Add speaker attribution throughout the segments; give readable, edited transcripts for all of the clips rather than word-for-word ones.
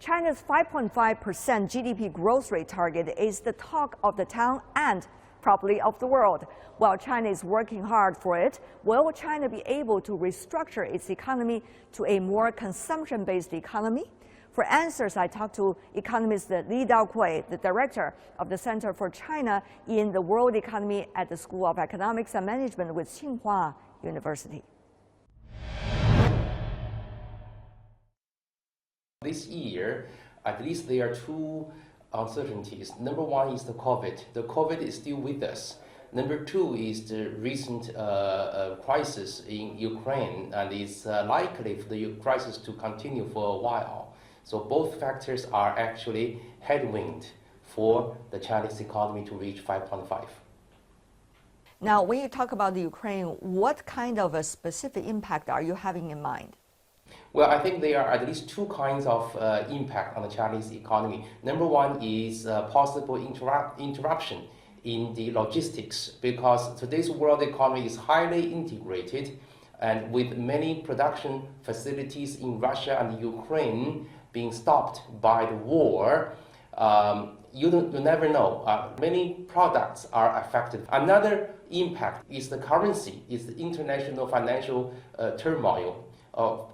Speaker 1: China's 5.5% GDP growth rate target is the talk of the town and probably of the world. While China is working hard for it, will China be able to restructure its economy to a more consumption-based economy? For answers, I talked to economist Li Daokui, the director of the Center for China in the World Economy at the School of Economics and Management with Tsinghua University.
Speaker 2: This year, at least there are two uncertainties. Number one is the COVID. The COVID is still with us. Number two is the recent crisis in Ukraine, and it's likely for the crisis to continue for a while. So both factors are actually headwind for the Chinese economy to reach 5.5.
Speaker 1: Now, when you talk about the Ukraine, what kind of a specific impact are you having in mind?
Speaker 2: Well, I think there are at least two kinds of impact on the Chinese economy. Number one is possible interruption in the logistics, because today's world economy is highly integrated, and with many production facilities in Russia and Ukraine being stopped by the war, you never know. Many products are affected. Another impact is the currency, is the international financial turmoil.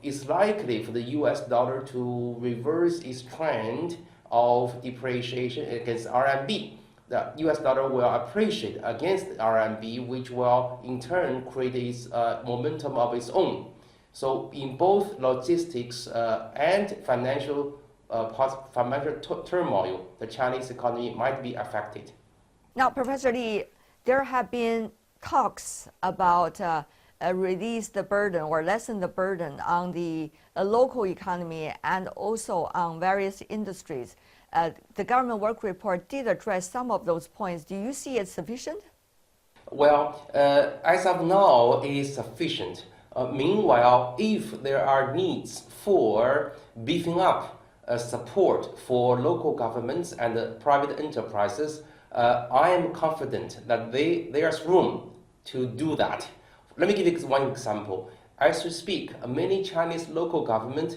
Speaker 2: It's likely for the US dollar to reverse its trend of depreciation against RMB. The US dollar will appreciate against RMB, which will in turn create its momentum of its own. So in both logistics and financial turmoil, the Chinese economy might be affected.
Speaker 1: Now, Professor Li, there have been talks about release the burden or lessen the burden on the local economy and also on various industries. The government work report did address some of those points. Do you see it sufficient?
Speaker 2: Well, as of now, it is sufficient. Meanwhile, if there are needs for beefing up support for local governments and private enterprises, I am confident that there's room to do that. Let me give you one example. As we speak, many Chinese local governments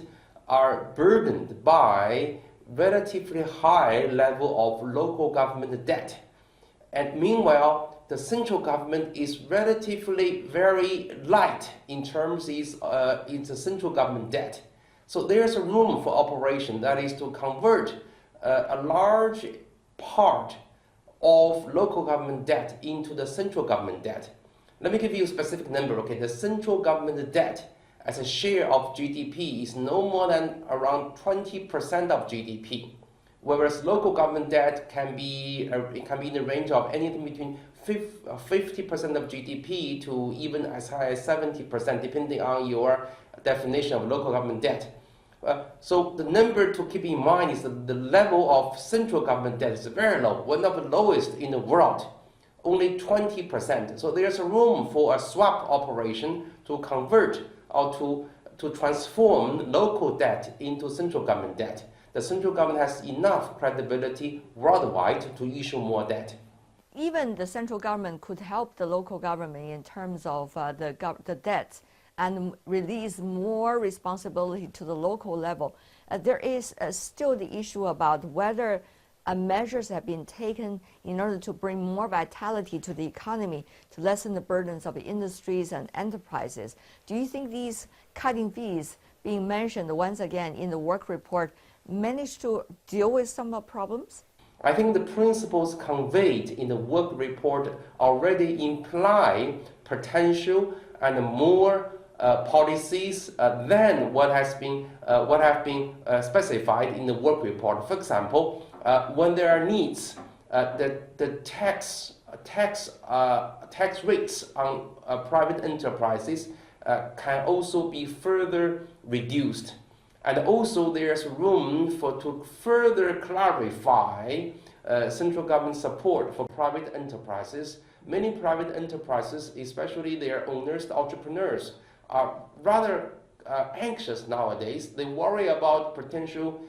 Speaker 2: are burdened by relatively high level of local government debt. And meanwhile, the central government is relatively very light in terms of its central government debt. So there's a room for operation, that is to convert a large part of local government debt into the central government debt. Let me give you a specific number. Okay, the central government debt as a share of GDP is no more than around 20% of GDP, whereas local government debt can be in the range of anything between 50% of GDP to even as high as 70%, depending on your definition of local government debt. So the number to keep in mind is that the level of central government debt is very low, one of the lowest in the world. Only 20%. So there's a room for a swap operation to convert or to transform local debt into central government debt. The central government has enough credibility worldwide to issue more debt.
Speaker 1: Even the central government could help the local government in terms of the debt and release more responsibility to the local level. There is still the issue about whether measures have been taken in order to bring more vitality to the economy, to lessen the burdens of industries and enterprises. Do you think these cutting fees being mentioned once again in the work report managed to deal with some problems?
Speaker 2: I think the principles conveyed in the work report already imply potential and more policies than what have been specified in the work report. For example, when there are needs, the tax rates on private enterprises can also be further reduced. And also there's room to further clarify central government support for private enterprises. Many private enterprises, especially their owners, the entrepreneurs, are rather anxious nowadays. They worry about potential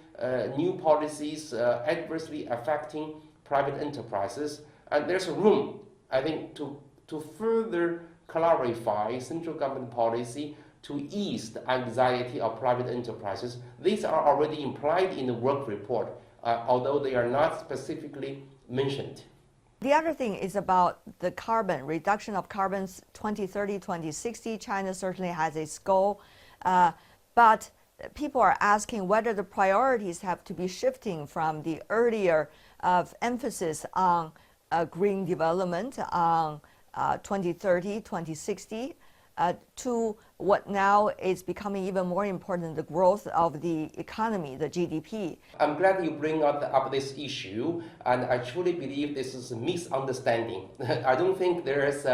Speaker 2: new policies adversely affecting private enterprises. And there's a room, I think, to further clarify central government policy to ease the anxiety of private enterprises. These are already implied in the work report, although they are not specifically mentioned.
Speaker 1: The other thing is about the carbon, reduction of carbons 2030, 2060. China certainly has its goal, but people are asking whether the priorities have to be shifting from the earlier emphasis on green development, on 2030, 2060, to what now is becoming even more important, the growth of the economy, the GDP.
Speaker 2: I'm glad you bring up this issue, and I truly believe this is a misunderstanding. I don't think there is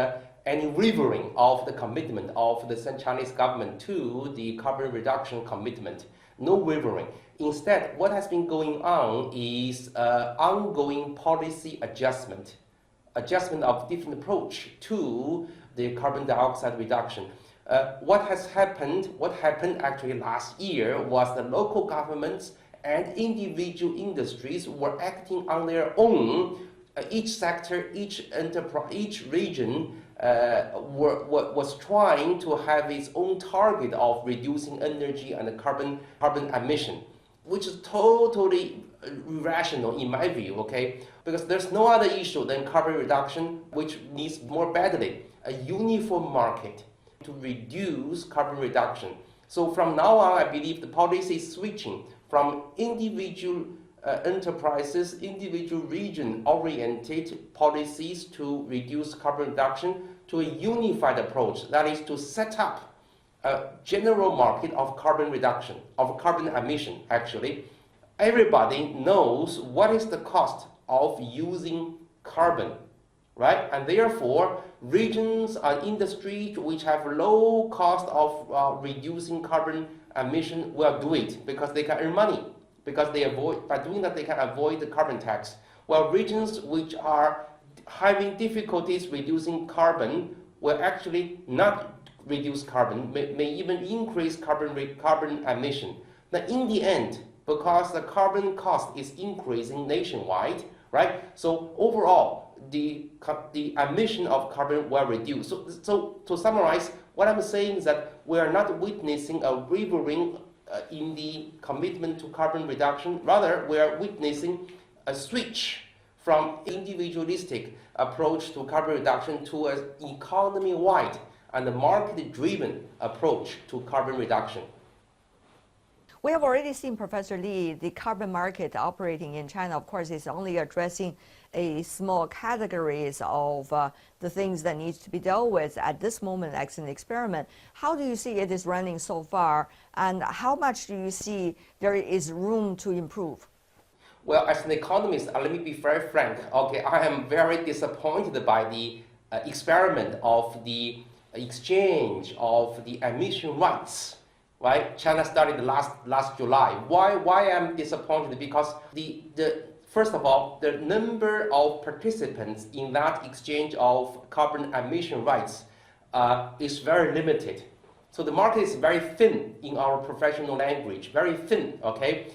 Speaker 2: any wavering of the commitment of the Chinese government to the carbon reduction commitment. No wavering. Instead, what has been going on is ongoing policy adjustment of different approach to the carbon dioxide reduction. What happened actually last year was the local governments and individual industries were acting on their own. Each sector, each enterprise, each region was trying to have its own target of reducing energy and carbon emission, which is totally irrational in my view, okay? Because there's no other issue than carbon reduction, which needs more badly a uniform market to reduce carbon reduction. So from now on, I believe the policy is switching from individual enterprises, individual region-oriented policies to reduce carbon reduction to a unified approach. That is to set up a general market of carbon reduction, of carbon emission, actually. Everybody knows what is the cost of using carbon, right? And therefore, regions and industries which have low cost of reducing carbon emission will do it because they can earn money. Because by doing that, they can avoid the carbon tax. While regions which are having difficulties reducing carbon will actually not reduce carbon, may even increase carbon emission. Now, in the end, because the carbon cost is increasing nationwide, right? So overall, the emission of carbon will reduce. So to summarize, what I'm saying is that we are not witnessing a wavering in the commitment to carbon reduction. Rather, we are witnessing a switch from individualistic approach to carbon reduction to an economy-wide and market-driven approach to carbon reduction.
Speaker 1: We have already seen, Professor Li, the carbon market operating in China, of course, is only addressing a small categories of the things that needs to be dealt with at this moment as an experiment. How do you see it is running so far, and how much do you see there is room to improve?
Speaker 2: Well, as an economist, let me be very frank. Okay, I am very disappointed by the experiment of the exchange of the emission rights. Right? China started last July. Why I'm disappointed? Because first of all, the number of participants in that exchange of carbon emission rights is very limited. So the market is very thin in our professional language, very thin. Okay.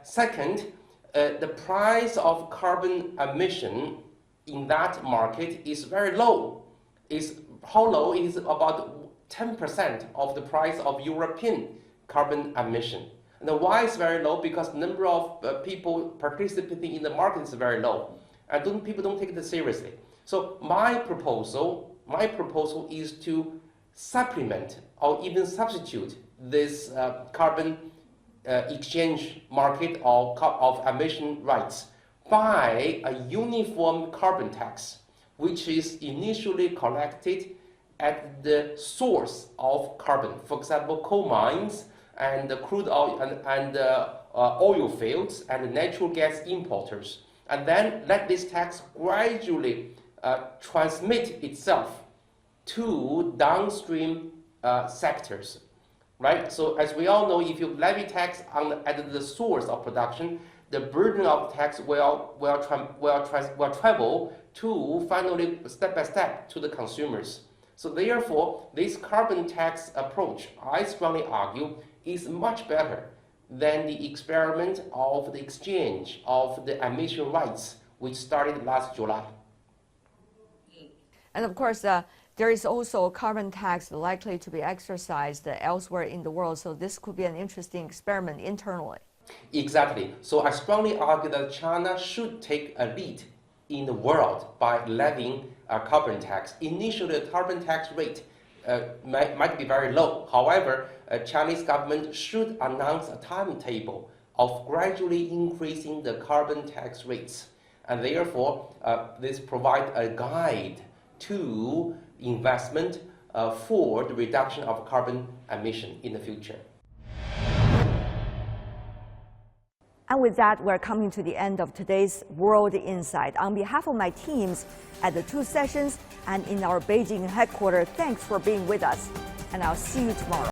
Speaker 2: Second, the price of carbon emission in that market is very low. How low? It is about 10% of the price of European carbon emission. And why is very low? Because the number of people participating in the market is very low, and people don't take it seriously. So my proposal is to supplement or even substitute this carbon exchange market of emission rights by a uniform carbon tax, which is initially collected at the source of carbon. For example, coal mines and crude oil and oil fields and natural gas importers. And then let this tax gradually transmit itself to downstream sectors. Right? So as we all know, if you levy tax at the source of production, the burden of tax will travel to finally step by step to the consumers. So therefore, this carbon tax approach, I strongly argue, is much better than the experiment of the exchange of the emission rights, which started last July.
Speaker 1: And of course, There is also a carbon tax likely to be exercised elsewhere in the world, so this could be an interesting experiment internally.
Speaker 2: Exactly. So I strongly argue that China should take a lead in the world by levying a carbon tax. Initially, the carbon tax rate might be very low. However, Chinese government should announce a timetable of gradually increasing the carbon tax rates. And therefore, this provides a guide to investment for the reduction of carbon emission in the future.
Speaker 1: And with that, we're coming to the end of today's World Insight. On behalf of my teams at the two sessions and in our Beijing headquarters, thanks for being with us. And I'll see you tomorrow.